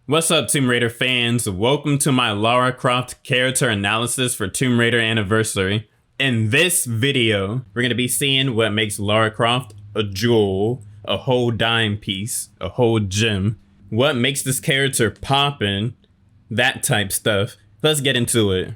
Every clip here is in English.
What's up, Tomb Raider fans? Welcome to my Lara Croft character analysis for Tomb Raider Anniversary. In this video, we're going to be seeing what makes Lara Croft a jewel, a whole dime piece, a whole gem. What makes this character poppin', that type stuff. Let's get into it.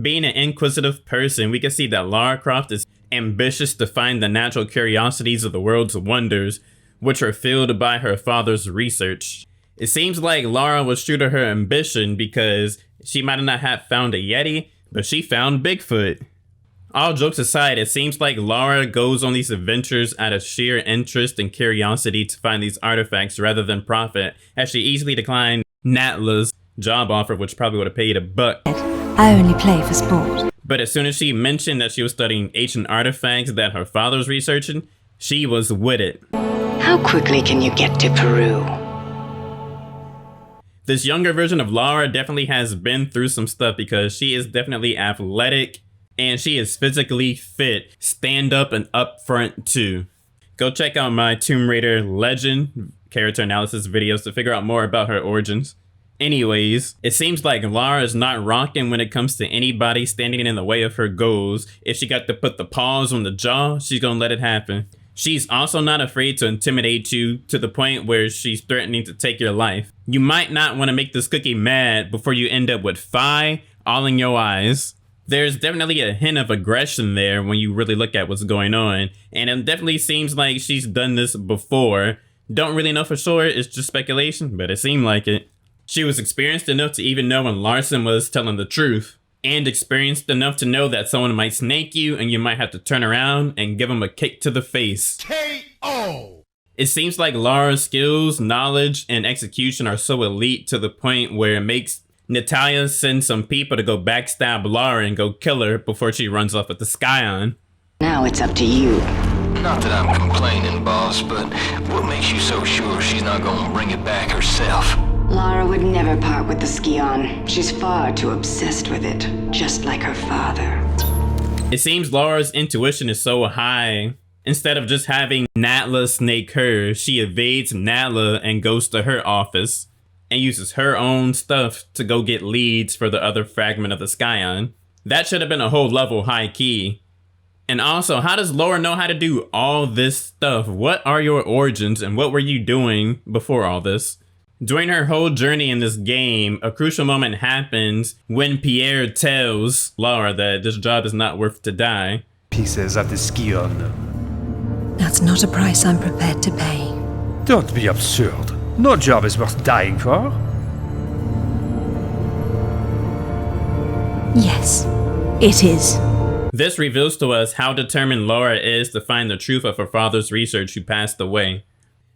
Being an inquisitive person, we can see that Lara Croft is ambitious to find the natural curiosities of the world's wonders, which are fueled by her father's research. It seems like Lara was true to her ambition because she might not have found a Yeti, but she found Bigfoot. All jokes aside, it seems like Lara goes on these adventures out of sheer interest and curiosity to find these artifacts rather than profit, as she easily declined Natla's job offer, which probably would have paid $1. I only play for sport. But as soon as she mentioned that she was studying ancient artifacts that her father was researching, she was with it. How quickly can you get to Peru? This younger version of Lara definitely has been through some stuff because she is definitely athletic and she is physically fit, stand up and up front too. Go check out my Tomb Raider Legend character analysis videos to figure out more about her origins. Anyways, it seems like Lara is not rocking when it comes to anybody standing in the way of her goals. If she got to put the paws on the jaw, she's gonna let it happen. She's also not afraid to intimidate you to the point where she's threatening to take your life. You might not want to make this cookie mad before you end up with Fi all in your eyes. There's definitely a hint of aggression there when you really look at what's going on, and it definitely seems like she's done this before. Don't really know for sure, it's just speculation, but it seemed like it. She was experienced enough to even know when Larson was telling the truth, and experienced enough to know that someone might snake you and you might have to turn around and give them a kick to the face. KO! It seems like Lara's skills, knowledge, and execution are so elite to the point where it makes Natalia send some people to go backstab Lara and go kill her before she runs off with the Scion. Now it's up to you. Not that I'm complaining, boss, but what makes you so sure she's not gonna bring it back herself? Lara would never part with the Scion. She's far too obsessed with it, just like her father. It seems Lara's intuition is so high. Instead of just having Natla snake her, she evades Natla and goes to her office and uses her own stuff to go get leads for the other fragment of the Scion. That should have been a whole level high key. And also, how does Lara know how to do all this stuff? What are your origins and what were you doing before all this? During her whole journey in this game, a crucial moment happens when Pierre tells Lara that this job is not worth to die. Pieces of the Scion. That's not a price I'm prepared to pay. Don't be absurd. No job is worth dying for. Yes, it is. This reveals to us how determined Lara is to find the truth of her father's research who passed away.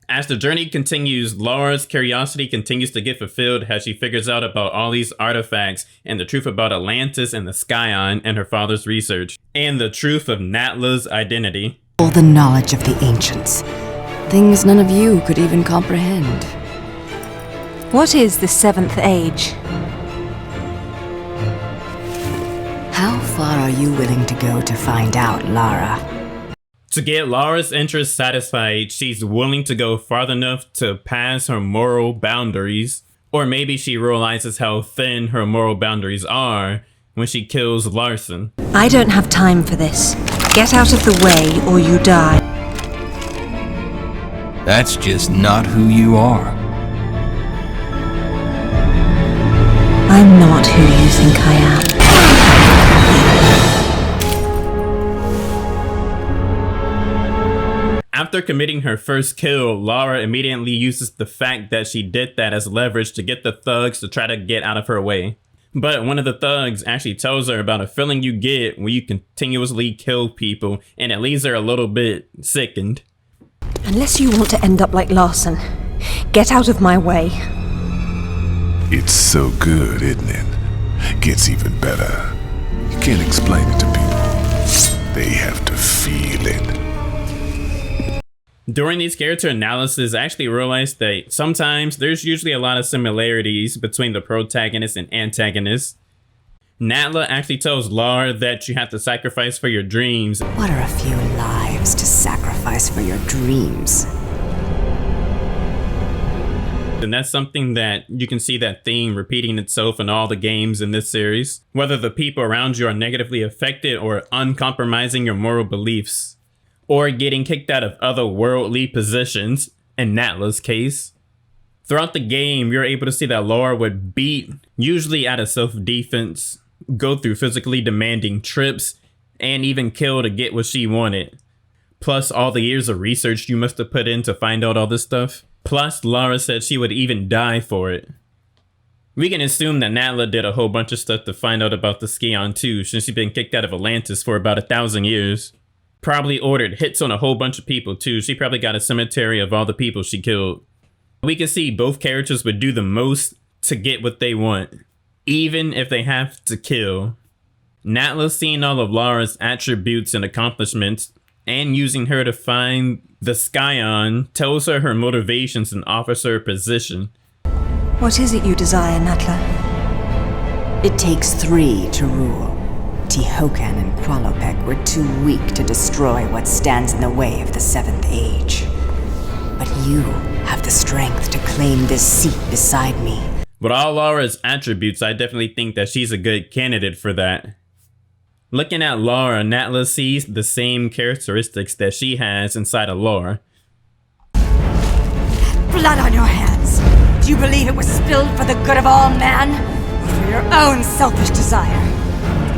As the journey continues, Lara's curiosity continues to get fulfilled as she figures out about all these artifacts and the truth about Atlantis and the Scion and her father's research, and the truth of Natla's identity. All the knowledge of the ancients. Things none of you could even comprehend. What is the seventh age? How far are you willing to go to find out, Lara? To get Lara's interest satisfied, she's willing to go farther enough to pass her moral boundaries, or maybe she realizes how thin her moral boundaries are when she kills Larson. I don't have time for this. Get out of the way or you die. That's just not who you are. I'm not who you think I am. After committing her first kill, Lara immediately uses the fact that she did that as leverage to get the thugs to try to get out of her way. But one of the thugs actually tells her about a feeling you get when you continuously kill people, and it leaves her a little bit sickened. Unless you want to end up like Larson, get out of my way. It's so good, isn't it? Gets even better. You can't explain it to people. They have to feel it. During these character analysis, I actually realized that sometimes there's usually a lot of similarities between the protagonist and antagonist. Natla actually tells Lara that you have to sacrifice for your dreams. What are a few lives to sacrifice for your dreams? and that's something that you can see that theme repeating itself in all the games in this series. Whether the people around you are negatively affected or uncompromising your moral beliefs, or getting kicked out of otherworldly positions, in Natla's case. Throughout the game, you're able to see that Lara would beat, usually out of self-defense, go through physically demanding trips, and even kill to get what she wanted. Plus all the years of research you must have put in to find out all this stuff. Plus, Lara said she would even die for it. We can assume that Natla did a whole bunch of stuff to find out about the Scion too, since she's been kicked out of Atlantis for about 1,000 years. Probably ordered hits on a whole bunch of people too. She probably got a cemetery of all the people she killed. We can see both characters would do the most to get what they want, even if they have to kill. Natla seeing all of Lara's attributes and accomplishments, and using her to find the Scion, tells her motivations and offers her a position. What is it you desire, Natla? It takes 3 to rule. Tihocan and Qualopec were too weak to destroy what stands in the way of the 7th Age. But you have the strength to claim this seat beside me. With all Lara's attributes, I definitely think that she's a good candidate for that. Looking at Lara, Natla sees the same characteristics that she has inside of Lara. Blood on your hands! Do you believe it was spilled for the good of all man? Or for your own selfish desire?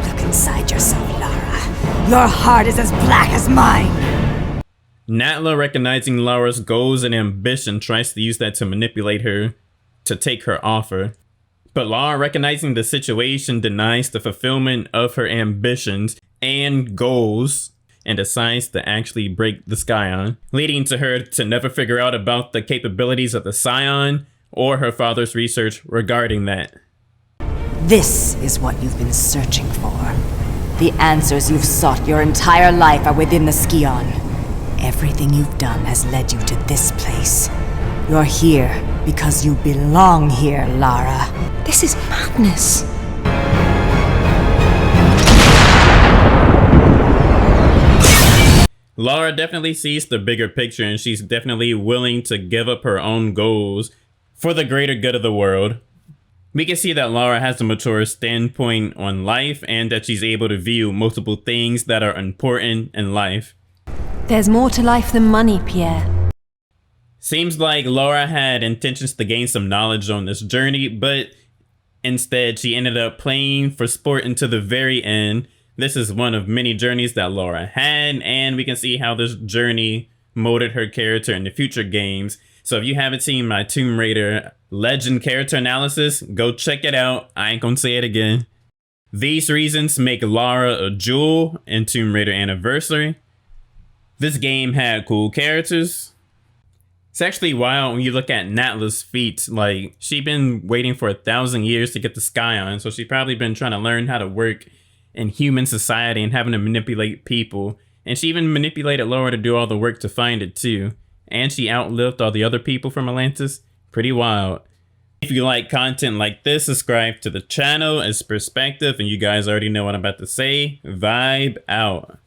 Look inside yourself, Lara. Your heart is as black as mine! Natla, recognizing Lara's goals and ambition, tries to use that to manipulate her to take her offer. But Lara, recognizing the situation, denies the fulfillment of her ambitions and goals and decides to actually break the Scion, leading to her to never figure out about the capabilities of the Scion or her father's research regarding that. This is what you've been searching for. The answers you've sought your entire life are within the Scion. Everything you've done has led you to this place. You're here because you belong here, Lara. This is madness. Lara definitely sees the bigger picture, and she's definitely willing to give up her own goals for the greater good of the world. We can see that Lara has a mature standpoint on life and that she's able to view multiple things that are important in life. There's more to life than money, Pierre. Seems like Lara had intentions to gain some knowledge on this journey, but instead she ended up playing for sport until the very end. This is one of many journeys that Lara had, and we can see how this journey molded her character in the future games. So if you haven't seen my Tomb Raider Legend character analysis, go check it out. I ain't gonna say it again. These reasons make Lara a jewel in Tomb Raider Anniversary. This game had cool characters. It's actually wild when you look at Natla's feat. Like, she's been waiting for 1,000 years to get the Scion, so she's probably been trying to learn how to work in human society and having to manipulate people. And she even manipulated Lara to do all the work to find it too. And she outlived all the other people from Atlantis. Pretty wild. If you like content like this, subscribe to the channel. It's Perkspective, and you guys already know what I'm about to say. Vibe out.